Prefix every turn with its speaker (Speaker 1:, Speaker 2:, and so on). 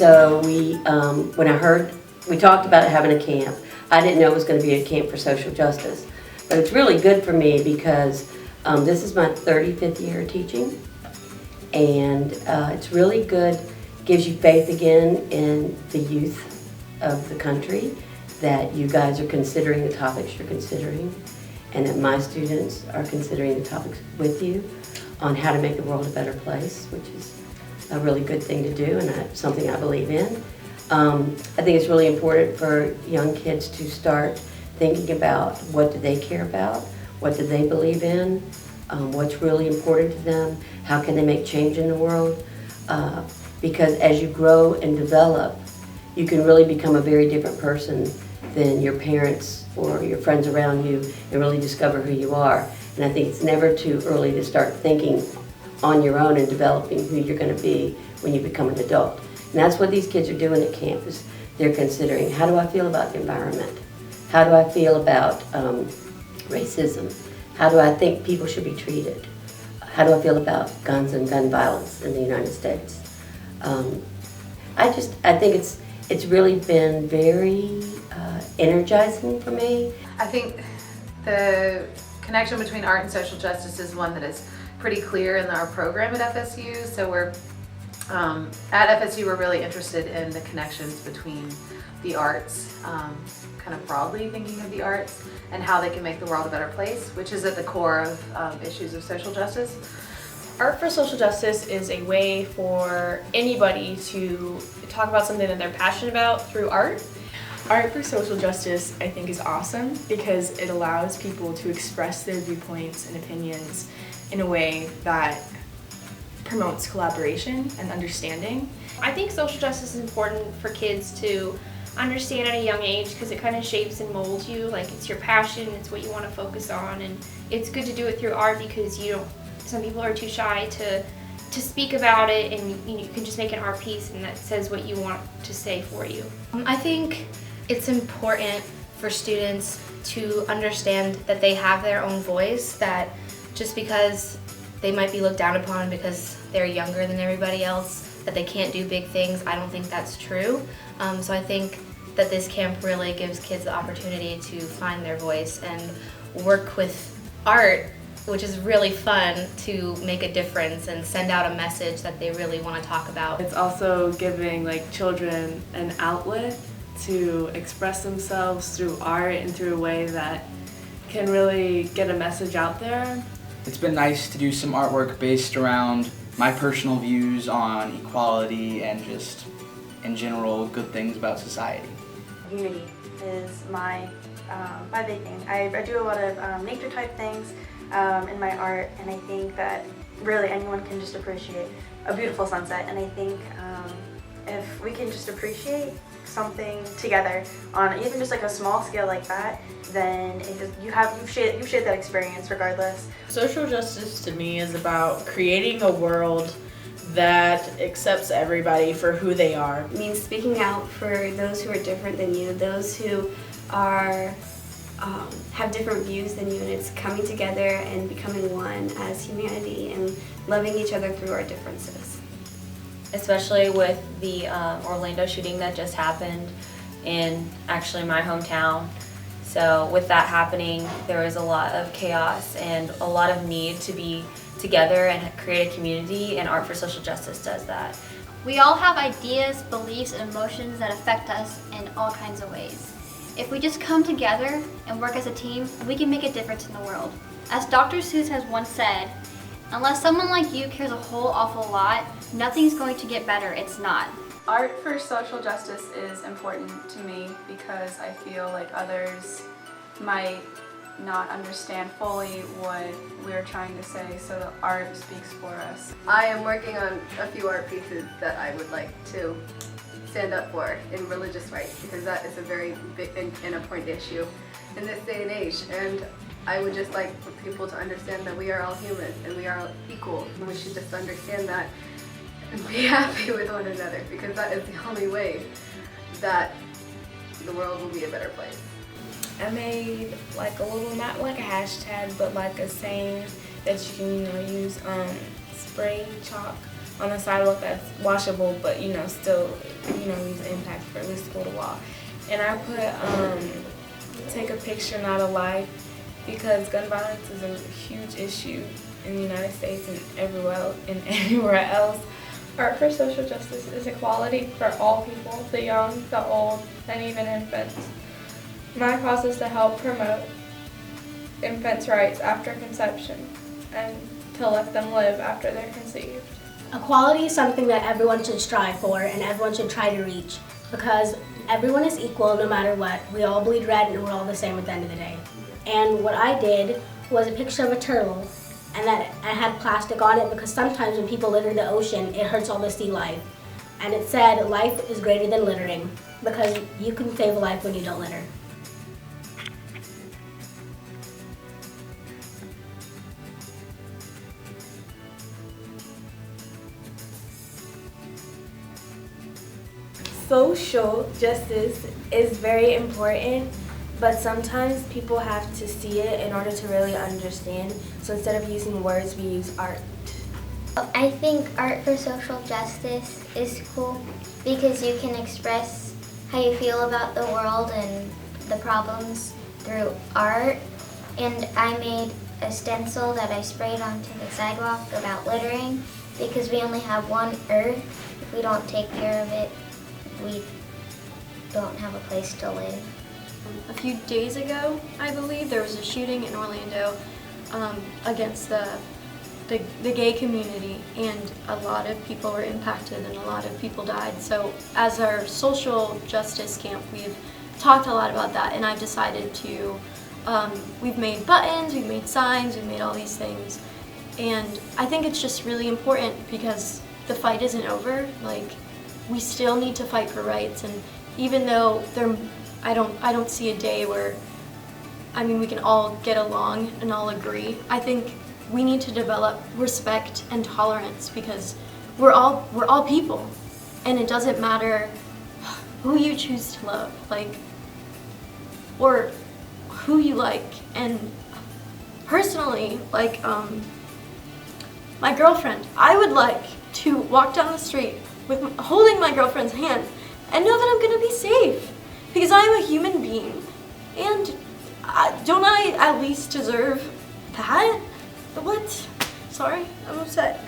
Speaker 1: so when I heard, we talked about having a camp. I didn't know it was going to be a camp for social justice. But it's really good for me because this is my 35th year of teaching. And it's really good, gives you faith again in the youth of the country, that you guys are considering the topics you're considering, and that my students are considering the topics with you on how to make the world a better place, which is a really good thing to do, and that's something I believe in. I think it's really important for young kids to start thinking about what do they care about, what do they believe in, what's really important to them, how can they make change in the world, because as you grow and develop, you can really become a very different person than your parents or your friends around you, and really discover who you are. And I think it's never too early to start thinking on your own and developing who you're going to be when you become an adult. And that's what these kids are doing at campus. They're considering, how do I feel about the environment? How do I feel about racism? How do I think people should be treated? How do I feel about guns and gun violence in the United States? I think it's really been very energizing for me.
Speaker 2: I think the connection between art and social justice is one that is pretty clear in our program at FSU. So we're at FSU, we're really interested in the connections between the arts, kind of broadly thinking of the arts and how they can make the world a better place, which is at the core of issues of social justice.
Speaker 3: Art for social justice is a way for anybody to talk about something that they're passionate about through art.
Speaker 4: Art for social justice, I think, is awesome because it allows people to express their viewpoints and opinions in a way that promotes collaboration and understanding.
Speaker 5: I think social justice is important for kids to understand at a young age because it kind of shapes and molds you. Like, it's your passion, it's what you want to focus on, and it's good to do it through art because some people are too shy to speak about it, and you can just make an art piece and that says what you want to say for you.
Speaker 6: I think it's important for students to understand that they have their own voice, that just because they might be looked down upon because they're younger than everybody else, that they can't do big things. I don't think that's true. So I think that this camp really gives kids the opportunity to find their voice and work with art, which is really fun, to make a difference and send out a message that they really want to talk about.
Speaker 4: It's also giving children an outlet to express themselves through art and through a way that can really get a message out there.
Speaker 7: It's been nice to do some artwork based around my personal views on equality and just in general good things about society.
Speaker 8: Unity is my big thing. I do a lot of nature type things in my art, and I think that really anyone can just appreciate a beautiful sunset. And I think if we can just appreciate something together on even just a small scale like that, then you've shared that experience regardless.
Speaker 9: Social justice to me is about creating a world that accepts everybody for who they are.
Speaker 10: It means speaking out for those who are different than you, those who are have different views than you, and it's coming together and becoming one as humanity and loving each other through our differences.
Speaker 11: Especially with the Orlando shooting that just happened in actually my hometown. So with that happening, there was a lot of chaos and a lot of need to be together and create a community, and Art for Social Justice does that.
Speaker 12: We all have ideas, beliefs, and emotions that affect us in all kinds of ways. If we just come together and work as a team, we can make a difference in the world. As Dr. Seuss has once said, unless someone like you cares a whole awful lot, nothing's going to get better. It's not.
Speaker 2: Art for social justice is important to me because I feel like others might not understand fully what we're trying to say, so the art speaks for us.
Speaker 13: I am working on a few art pieces that I would like to stand up for in religious rights, because that is a very big and important issue in this day and age. And I would just like for people to understand that we are all human and we are all equal, and we should just understand that and be happy with one another, because that is the only way that the world will be a better place.
Speaker 3: I made a little, not like a hashtag, but a saying that you can use spray chalk
Speaker 4: on the sidewalk that's washable, but still leaves an impact for at least people to walk. And I put take a picture, not a life, because gun violence is a huge issue in the United States and everywhere else. Art for social justice is equality for all people, the young, the old, and even infants. My cause is to help promote infants' rights after conception and to let them live after they're conceived.
Speaker 14: Equality is something that everyone should strive for and everyone should try to reach, because everyone is equal no matter what. We all bleed red and we're all the same at the end of the day. And what I did was a picture of a turtle, and that I had plastic on it because sometimes when people litter the ocean, it hurts all the sea life. And it said, life is greater than littering, because you can save a life when you don't litter.
Speaker 4: Social justice is very important, but sometimes people have to see it in order to really understand. So instead of using words, we use art.
Speaker 15: I think art for social justice is cool because you can express how you feel about the world and the problems through art. And I made a stencil that I sprayed onto the sidewalk about littering, because we only have one earth. If we don't take care of it, we don't have a place to live.
Speaker 16: A few days ago, I believe, there was a shooting in Orlando against the gay community, and a lot of people were impacted and a lot of people died. So as our social justice camp, we've talked a lot about that, and I've decided to, we've made buttons, we've made signs, we've made all these things, and I think it's just really important because the fight isn't over. Like, we still need to fight for rights, and even though I don't see a day where, we can all get along and all agree. I think we need to develop respect and tolerance, because we're all people, and it doesn't matter who you choose to love, or who you like. And personally, my girlfriend, I would like to walk down the street with holding my girlfriend's hand and know that I'm gonna be safe, because I'm a human being, and don't I at least deserve that? What? Sorry, I'm upset.